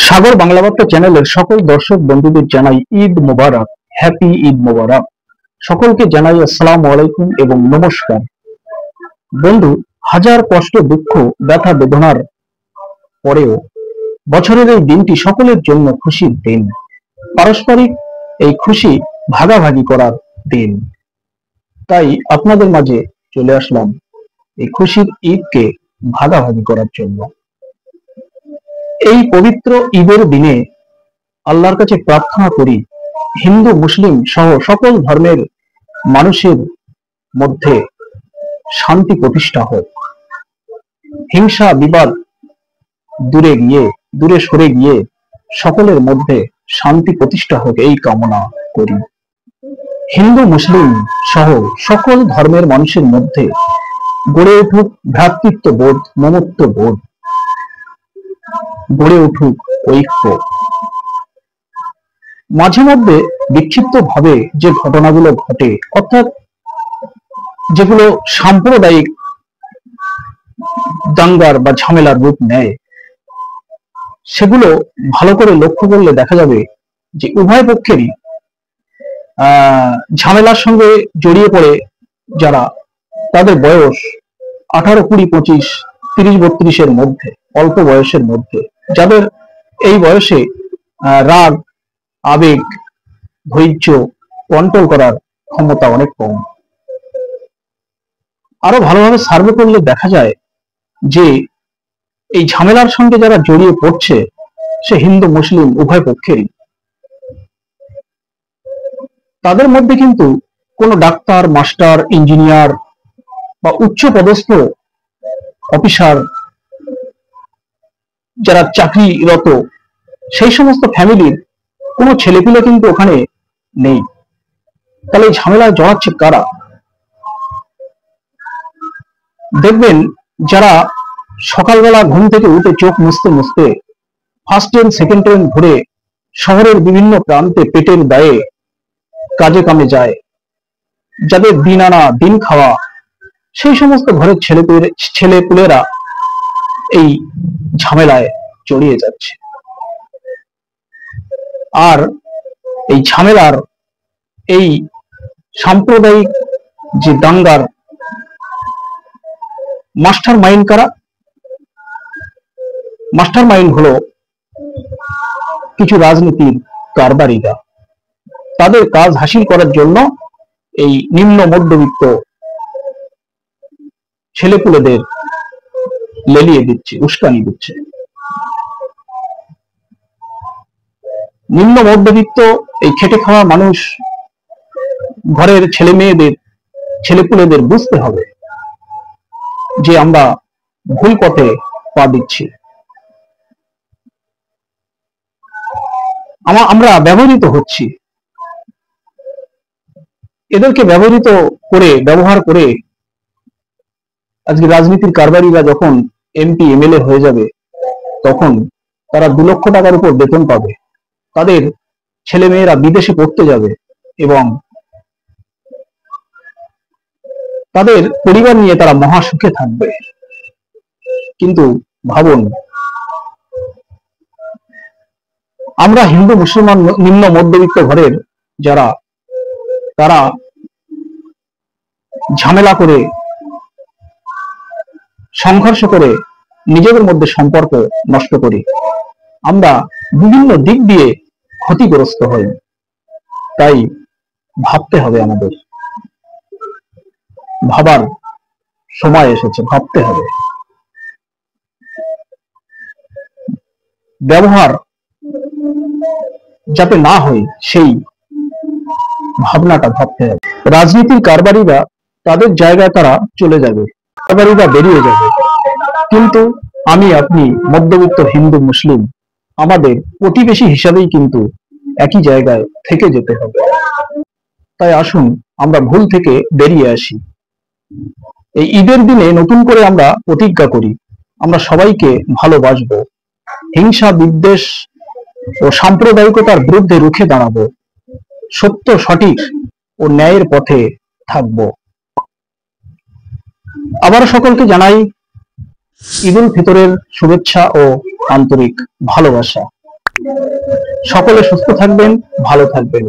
সাগর বাংলা বার্তা চ্যানেলের সকল দর্শক বন্ধুদের জানাই ঈদ মোবারক, হ্যাপি ঈদ মোবারক। সকলকে জানাই আসসালামু আলাইকুম এবং নমস্কার। বন্ধু, হাজার কষ্ট, দুঃখ, ব্যথা, বেদনার পরেও বছরের এই দিনটি সকলের জন্য খুশির দিন। পারস্পরিক এই খুশি ভাগাভাগি করার দিন। তাই আপনাদের মাঝে চলে আসলাম এই খুশির ঈদকে ভাগাভাগি করার জন্য। এই পবিত্র ঈদের দিনে আল্লাহর কাছে প্রার্থনা করি, হিন্দু মুসলিম সহ সকল ধর্মের মানুষের মধ্যে শান্তি প্রতিষ্ঠা হোক, হিংসা বিবাদ দূরে সরে গিয়ে সকলের মধ্যে শান্তি প্রতিষ্ঠা হোক, এই কামনা করি। হিন্দু মুসলিম সহ সকল ধর্মের মানুষের মধ্যে গড়ে উঠুক ভ্রাতৃত্ববোধ, মমত্ববোধ, গড়ে উঠুক ঐক্য। মাঝে মধ্যে বিক্ষিপ্ত ভাবে যে ঘটনাগুলো ঘটে, অর্থাৎ যেগুলো সাম্প্রদায়িক দাঙ্গার বা ঝামেলার রূপ নেয়, সেগুলো ভালো করে লক্ষ্য করলে দেখা যাবে যে উভয় পক্ষেরই ঝামেলার সঙ্গে জড়িয়ে পড়ে যারা, তাদের বয়স 18, 20, 25, 30, 32-এর মধ্যে, অল্প বয়সের মধ্যে, যাদের এই বয়সে রাগ, আবেগ, ধৈর্য কন্ট্রোল করার ক্ষমতা অনেক কম। আরো ভালোভাবে সার্ভে করলে দেখা যায় যে এই ঝামেলার সঙ্গে যারা জড়িয়ে পড়ছে, সে হিন্দু মুসলিম উভয় পক্ষেরই। তাদের মধ্যে কিন্তু কোনো ডাক্তার, মাস্টার, ইঞ্জিনিয়ার বা উচ্চ পদস্থ অফিসার যারা চাকরিরত, সেই সমস্ত ফ্যামিলির কোনো ছেলেপিলে কিন্তু ওখানে নেই। তাহলে এই ঝামেলায় জড়াচ্ছে কারা? দেখবেন যারা সকালবেলা ঘুম থেকে উঠে চোখ মুছতে মুছতে ফার্স্ট ট্রেন, সেকেন্ড ট্রেন ঘুরে শহরের বিভিন্ন প্রান্তে পেটের দায়ে কাজে কামে যায়, যাদের দিন আনা দিন খাওয়া, সেই সমস্ত ঘরের ছেলেপুলেরা এই ঝামেলায় জড়িয়ে যাচ্ছে। আর এই ঝামেলার, এই সাম্প্রদায়িক যে দাঙ্গার মাস্টার মাইন্ড কারা? মাস্টার মাইন্ড হলো কিছু রাজনীতির কারবারিরা। তাদের কাজ হাসিল করার জন্য এই নিম্ন মধ্যবিত্ত ছেলেপুলেদের লেলিয়ে দিচ্ছে, উস্কানি দিচ্ছে। নিম্ন মধ্যবিত্ত এই খেটে খাওয়া মানুষ, ঘরের ছেলে মেয়েদের, ছেলেপুলেদের বুঝতে হবে যে আমরা ভুল পথে পা দিচ্ছি, আমরা ব্যবহৃত হচ্ছি। এদেরকে ব্যবহার করে আজকে রাজনীতির কারবারিরা যখন এমপি, এমএলএ হয়ে যাবে, তখন তারা 2 লক্ষ টাকার উপর বেতন পাবে, তাদের ছেলে মেয়েরা বিদেশে পড়তে যাবে এবং তাদের পরিবার নিয়ে তারা মহা সুখে থাকবে। কিন্তু ভাবুন, আমরা হিন্দু মুসলমান নিম্ন মধ্যবিত্ত ঘরের যারা, তারা ঝামেলা করে, সংঘর্ষ করে নিজেদের মধ্যে সম্পর্ক নষ্ট করি। আমরা বিভিন্ন দিক দিয়ে ক্ষতিগ্রস্ত হই। তাই ভাবতে হবে, আমাদের ভাবার সময় এসেছে, ভাবতে হবে। ব্যবহার যাতে না হয় সেই ভাবনাটা ভাবতে হবে। রাজনীতির কারবারিরা তাদের জায়গায় তারা চলে যাবে, কারবারিরা বেরিয়ে যাবে, কিন্তু আমি আপনি মধ্যবিত্ত হিন্দু মুসলিম, আমাদের প্রতিবেশী হিসাবেই কিন্তু একই জায়গায় থেকে যেতে হবে। তাই আসুন আমরা ভুল থেকে বেরিয়ে আসি। এই ঈদের দিনে নতুন করে আমরা প্রতিজ্ঞা করি, আমরা সবাইকে ভালোবাসবো, হিংসা বিদ্বেষ ও সাম্প্রদায়িকতার বিরুদ্ধে রুখে দাঁড়াবো, সত্য, সঠিক ও ন্যায়ের পথে থাকবো। আবার সকলকে জানাই ঈদ উল ফিতরের শুভেচ্ছা ও আন্তরিক ভালোবাসা। সকলে সুস্থ থাকবেন, ভালো থাকবেন।